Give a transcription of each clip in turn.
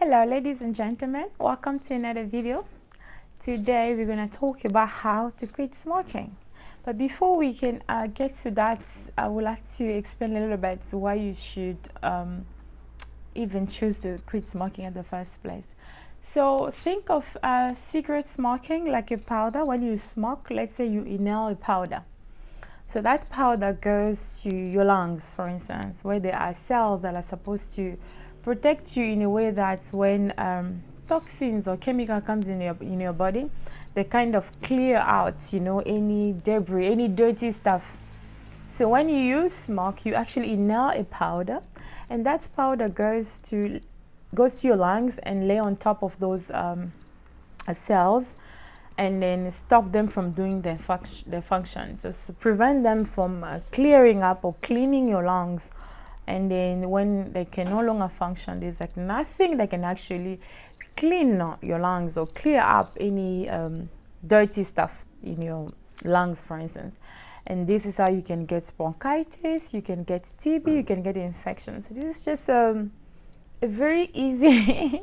Hello ladies and gentlemen, welcome to another video. Today we're going to talk about how to quit smoking. But before we can get to that, I would like to explain a little bit why you should even choose to quit smoking in the first place. So think of cigarette smoking like a powder. When you smoke, let's say you inhale a powder. So that powder goes to your lungs, for instance, where there are cells that are supposed to protect you in a way that when toxins or chemical comes in your body, they kind of clear out, any debris, any dirty stuff. So when you use smoke, you actually inhale a powder, and that powder goes to your lungs and lay on top of those cells, and then stop them from doing their function. So prevent them from clearing up or cleaning your lungs. And then when they can no longer function, there's like nothing that can actually clean your lungs or clear up any dirty stuff in your lungs, for instance. And this is how you can get bronchitis, you can get TB, you can get infection. So this is just a very easy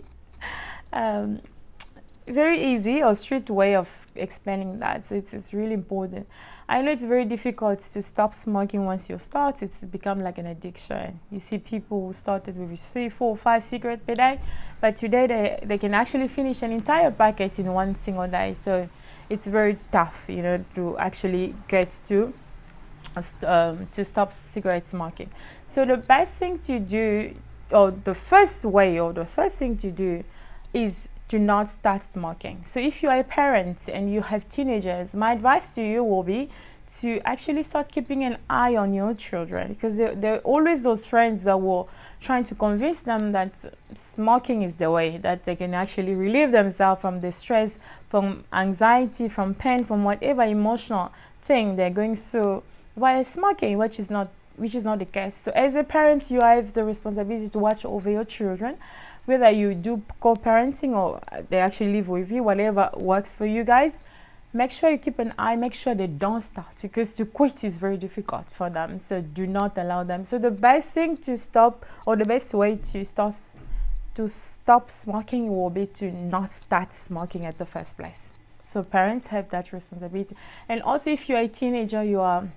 very easy or straight way of explaining that. So it's really important. I know it's very difficult to stop smoking once you start. It's become like an addiction. You see people who started with 3, 4, 5 cigarettes per day, but today they can actually finish an entire packet in one single day. So it's very tough, to actually get to stop cigarette smoking. So the best thing to do, or the first thing to do, is to not start smoking. So if you are a parent and you have teenagers, my advice to you will be to actually start keeping an eye on your children, because there are always those friends that will trying to convince them that smoking is the way, that they can actually relieve themselves from the stress, from anxiety, from pain, from whatever emotional thing they're going through while smoking, which is not the case. So as a parent, you have the responsibility to watch over your children, whether you do co-parenting or they actually live with you, whatever works for you guys. Make sure you keep an eye, make sure they don't start, because to quit is very difficult for them. So do not allow them. So the best thing to stop, or the best way to stop smoking will be to not start smoking at the first place. So parents have that responsibility. And also, if you're a teenager, you are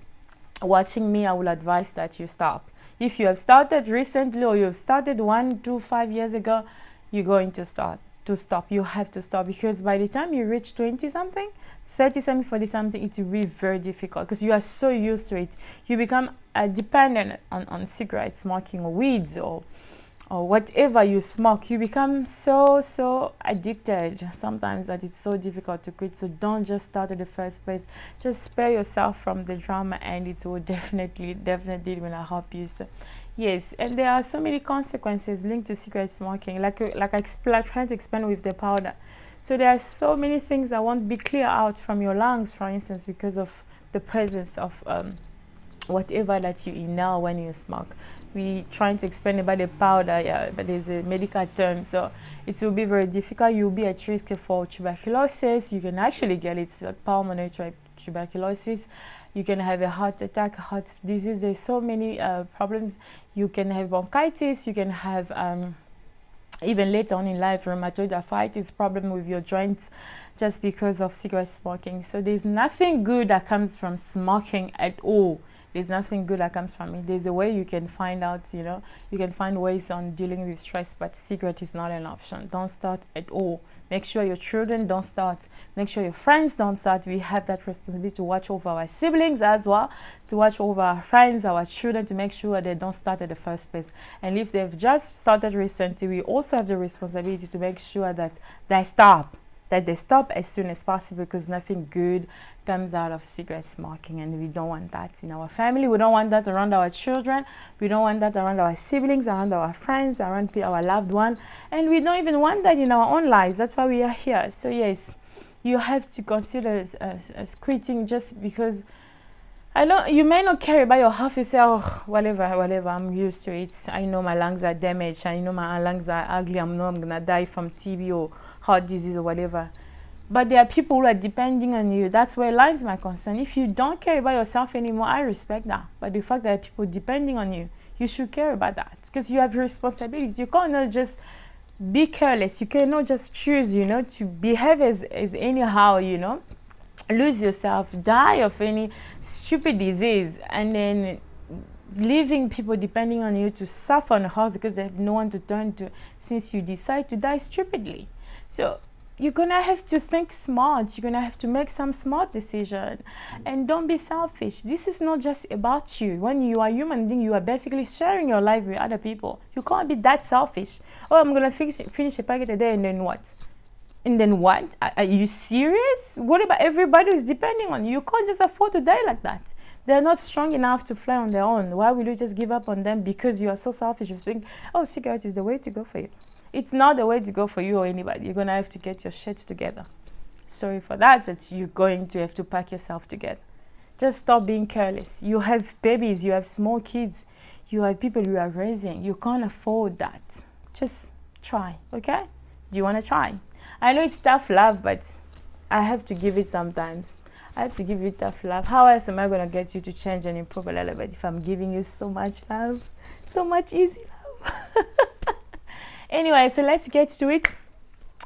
watching me, I will advise that you stop. If you have started recently, or you have started 1 to 5 years ago, you're going to stop. You have to stop, because by the time you reach 20 something, 30 something, 40 something, it will be very difficult, because you are so used to it. You become dependent on cigarette smoking or weeds or whatever you smoke. You become so addicted sometimes that it's so difficult to quit. So don't just start at the first place. Just spare yourself from the drama, and it will definitely gonna help you. So yes, and there are so many consequences linked to cigarette smoking, like I trying to explain with the powder. So there are so many things that won't be clear out from your lungs, for instance, because of the presence of whatever that you inhale when you smoke. We trying to explain about the powder, yeah, but there's a medical term, so it will be very difficult. You'll be at risk for tuberculosis. You can actually get it, like pulmonary tuberculosis. You can have a heart attack, heart disease. There's so many problems. You can have bronchitis. You can have even later on in life, rheumatoid arthritis, problem with your joints, just because of cigarette smoking. So there's nothing good that comes from smoking at all. There's nothing good that comes from it. There's a way you can find out, you can find ways on dealing with stress, but cigarette is not an option. Don't start at all. Make sure your children don't start. Make sure your friends don't start. We have that responsibility to watch over our siblings as well, to watch over our friends, our children, to make sure they don't start at the first place. And if they've just started recently, we also have the responsibility to make sure that they stop as soon as possible, because nothing good comes out of cigarette smoking, and we don't want that in our family. We don't want that around our children. We don't want that around our siblings, around our friends, around our loved one, and we don't even want that in our own lives. That's why we are here. So yes, you have to consider as quitting, just because I know you may not care about your health. You say, oh, whatever, I'm used to it. I know my lungs are damaged. I know my lungs are ugly. I'm gonna die from TB or heart disease or whatever. But there are people who are depending on you. That's where lies my concern. If you don't care about yourself anymore, I respect that. But the fact that people depending on you, you should care about that, because you have responsibility. You can't just Be careless. You cannot just choose, to behave as anyhow, lose yourself, die of any stupid disease, and then leaving people depending on you to suffer on health because they have no one to turn to since you decide to die stupidly. So you're gonna have to think smart. You're gonna have to make some smart decision, and don't be selfish. This is not just about you. When you are a human being, you are basically sharing your life with other people. You can't be that selfish. Oh, I'm gonna finish a packet a day, and then what? And then what? Are you serious? What about everybody who's depending on you? You can't just afford to die like that. They're not strong enough to fly on their own. Why will you just give up on them because you are so selfish? You think, oh, cigarette is the way to go for you. It's not the way to go for you or anybody. You're going to have to get your shit together. Sorry for that, but you're going to have to pack yourself together. Just stop being careless. You have babies, you have small kids, you have people you are raising. You can't afford that. Just try, okay? Do you want to try? I know it's tough love, but I have to give it sometimes. I have to give you tough love. How else am I going to get you to change and improve a little bit if I'm giving you so much love? So much easy love. Anyway, so let's get to it.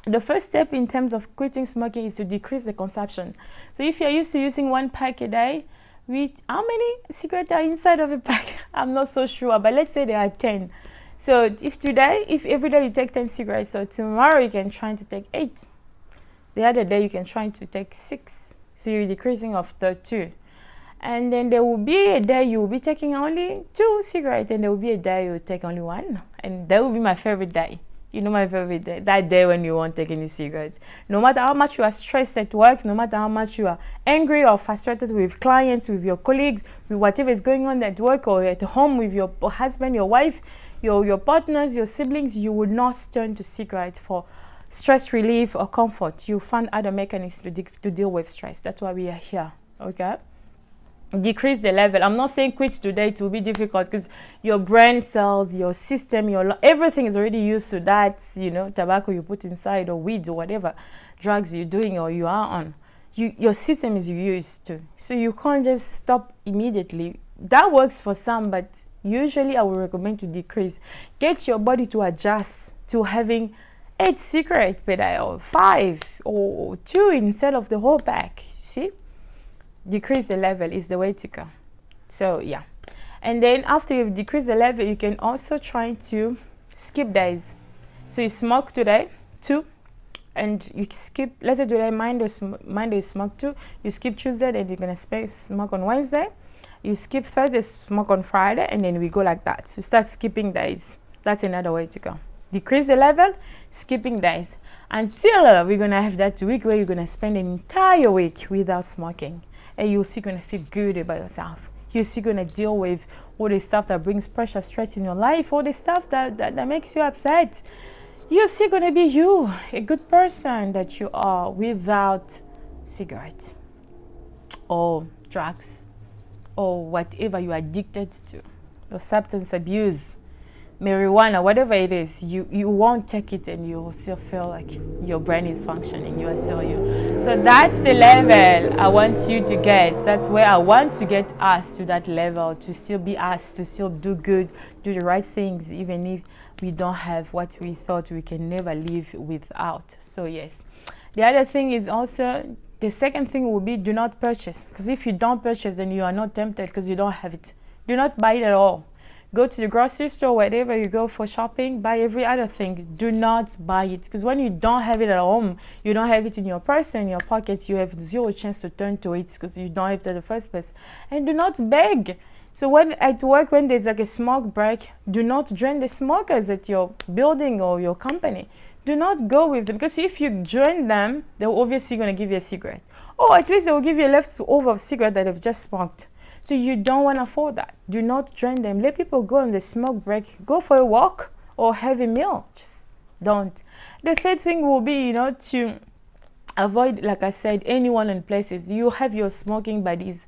The first step in terms of quitting smoking is to decrease the consumption. So if you're used to using 1 pack a day, with how many cigarettes are inside of a pack? I'm not so sure, but let's say there are 10. So if every day you take 10 cigarettes, so tomorrow you can try to take 8. The other day you can try to take 6. So you're decreasing of the 2. And then there will be a day you will be taking only 2 cigarettes, and there will be a day you will take only 1. And that will be my favorite day. You know my favorite day? That day when you won't take any cigarettes. No matter how much you are stressed at work, no matter how much you are angry or frustrated with clients, with your colleagues, with whatever is going on at work or at home with your husband, your wife, your partners, your siblings, you will not turn to cigarettes for stress relief or comfort. You find other mechanisms to deal with stress. That's why we are here, okay? Decrease the level. I'm not saying quit today. It will be difficult because your brain cells, your system, everything is already used to that, tobacco you put inside or weed or whatever drugs you're doing or you are on. Your system is used to. So you can't just stop immediately. That works for some, but usually I would recommend to decrease. Get your body to adjust to having 8 cigarettes per day or 5 or 2 instead of the whole pack. See? Decrease the level is the way to go. So yeah, and then after you've decreased the level, you can also try to skip days. So you smoke today 2, and you skip. Let's say today Monday you smoke 2. You skip Tuesday, then you're gonna smoke on Wednesday. You skip Thursday, smoke on Friday, and then we go like that. So start skipping days. That's another way to go. Decrease the level, skipping days, until we're gonna have that week where you're gonna spend an entire week without smoking. And you're still going to feel good about yourself. You're still going to deal with all the stuff that brings pressure, stress in your life, all the stuff that makes you upset. You're still going to be you, a good person that you are without cigarettes or drugs or whatever you're addicted to, or substance abuse, marijuana, whatever it is. You won't take it and you will still feel like your brain is functioning. You are still you. So that's the level I want you to get. That's where I want to get us to, that level, to still be us, to still do good, do the right things, even if we don't have what we thought we can never live without. So yes. The other thing is also, the second thing will be do not purchase. Because if you don't purchase, then you are not tempted because you don't have it. Do not buy it at all. Go to the grocery store, wherever you go for shopping, buy every other thing. Do not buy it. Because when you don't have it at home, you don't have it in your purse, in your pocket, you have 0 chance to turn to it because you don't have it in the first place. And do not beg. So when at work, when there's like a smoke break, do not join the smokers at your building or your company. Do not go with them, because if you join them, they're obviously going to give you a cigarette. Or at least they will give you a leftover of cigarette that they've just smoked. So you don't want to afford that. Do not join them. Let people go on the smoke break. Go for a walk or have a meal. Just don't. The third thing will be, to avoid, like I said, anyone in places. You have your smoking buddies.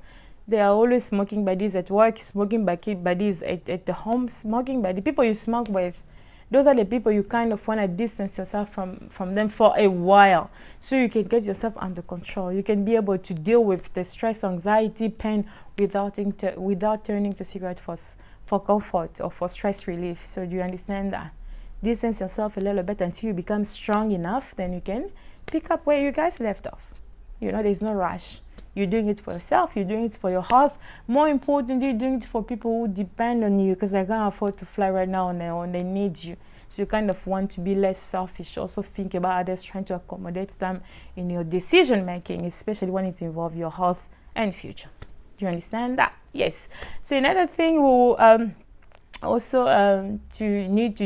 There are always smoking buddies at work, smoking buddies at the home, smoking buddies, people you smoke with. Those are the people you kind of want to distance yourself from them for a while, so you can get yourself under control. You can be able to deal with the stress, anxiety, pain without turning to cigarette for comfort or for stress relief. So do you understand that? distance yourself a little bit until you become strong enough, then you can pick up where you guys left off. There's no rush. You're doing it for yourself. You're doing it for your health. More importantly, you're doing it for people who depend on you, because they can't afford to fly right now and they need you. So you kind of want to be less selfish. Also think about others, trying to accommodate them in your decision making, especially when it involves your health and future. Do you understand that? Yes. So another thing we'll need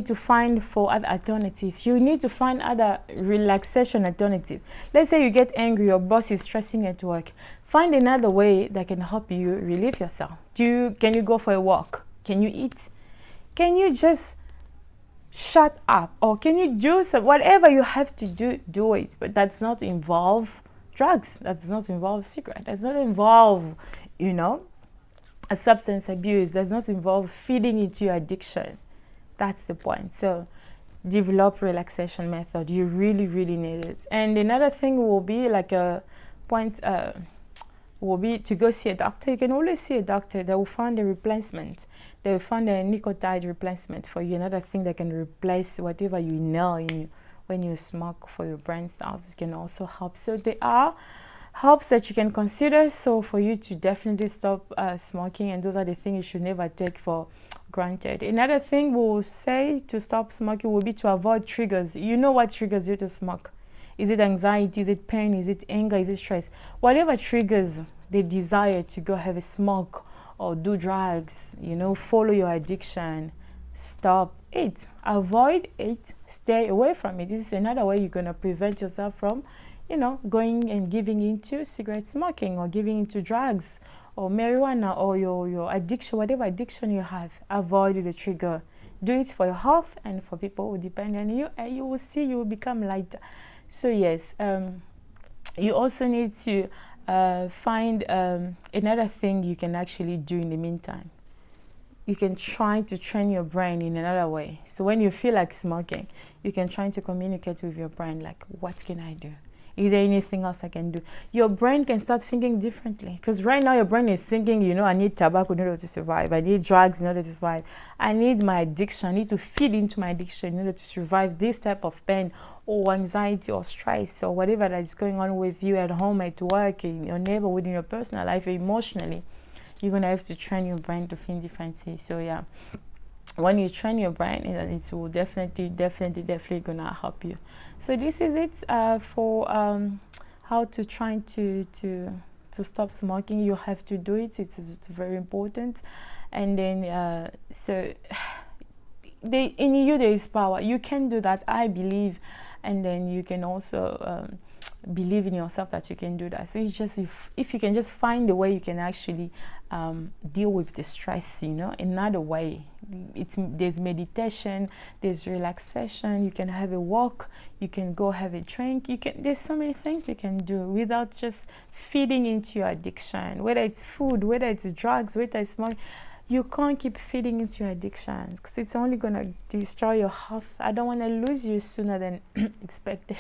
to find for other alternative. You need to find other relaxation alternative. Let's say you get angry, your boss is stressing at work. Find another way that can help you relieve yourself. Can you go for a walk? Can you eat? Can you just shut up? Or can you do whatever you have to do it, but that's not involve drugs. That does not involve cigarette. That does not involve, a substance abuse. Does not involve feeding into your addiction. That's the point. So develop relaxation method. You really, really need it. And another thing will be like a point will be to go see a doctor. You can always see a doctor. They will find a replacement. They will find a nicotine replacement for you. Another thing that can replace whatever you know when you smoke for your brain cells. It can also help. So there are helps that you can consider. So for you to definitely stop smoking, and those are the things you should never take for granted. Another thing we'll say to stop smoking will be to avoid triggers. You know what triggers you to smoke. Is it anxiety? Is it pain? Is it anger? Is it stress? Whatever triggers the desire to go have a smoke or do drugs, follow your addiction, stop it. Avoid it. Stay away from it. This is another way you're going to prevent yourself from, going and giving into cigarette smoking or giving into drugs or marijuana or your addiction, whatever addiction you have. Avoid the trigger. Do it for your health and for people who depend on you, and you will see you will become lighter. So yes, you also need to find another thing you can actually do in the meantime. You can try to train your brain in another way. So when you feel like smoking, you can try to communicate with your brain, like, what can I do? Is there anything else I can do? Your brain can start thinking differently. Because right now your brain is thinking, I need tobacco in order to survive. I need drugs in order to survive. I need my addiction. I need to feed into my addiction in order to survive this type of pain or anxiety or stress or whatever that is going on with you at home, at work, in your neighborhood, in your personal life, emotionally. You're going to have to train your brain to think differently. So yeah, when you train your brain, it will definitely going to help you. So this is it for how to try to stop smoking. You have to do it. It's very important. And then in you there is power. You can do that, I believe. And then you can also believe in yourself that you can do that. So it's just if you can just find a way you can actually deal with the stress, another way. There's meditation, there's relaxation. You can have a walk, you can go have a drink. There's so many things you can do without just feeding into your addiction. Whether it's food, whether it's drugs, whether it's smoking. You can't keep feeding into your addictions because it's only gonna destroy your health. I don't want to lose you sooner than expected.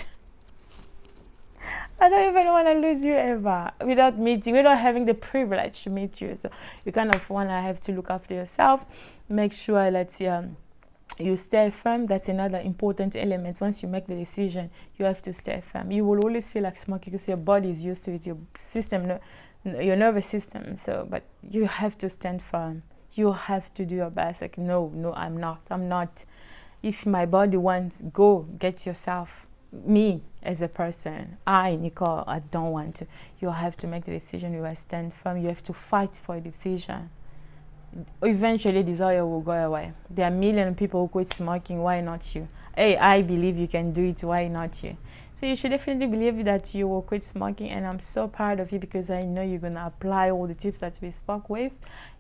I don't even want to lose you ever without having the privilege to meet you. So you kind of want to have to look after yourself. Make sure that you stay firm. That's another important element. Once you make the decision, you have to stay firm. You will always feel like smoking because your body is used to it, your system, your nervous system. So, but you have to stand firm. You have to do your best. Like, no, I'm not. If my body wants, go get yourself. Me as a person, Nicole, I don't want to. You have to make the decision. You have to stand firm. You have to fight for a decision. Eventually desire will go away. There are millions of people who quit smoking. Why not you? Hey, I believe you can do it. Why not you? So you should definitely believe that you will quit smoking, and I'm so proud of you because I know you're gonna apply all the tips that we spoke with.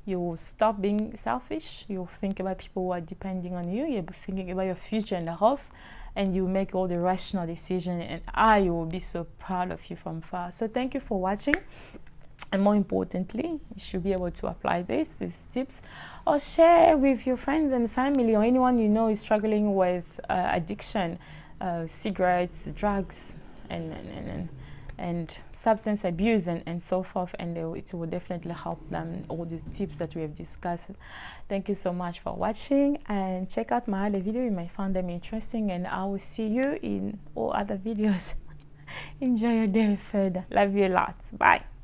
You will stop being selfish. You will think about people who are depending on you. You'll be thinking about your future and the health, and you make all the rational decisions, and I will be so proud of you from far. So thank you for watching. And more importantly, you should be able to apply these tips or share with your friends and family or anyone you know is struggling with addiction, cigarettes, drugs, and and substance abuse and so forth, and it will definitely help them, all these tips that we have discussed. Thank you so much for watching, and check out my other video. You might find them interesting, and I will see you in all other videos. Enjoy your day further. Love you a lot. Bye.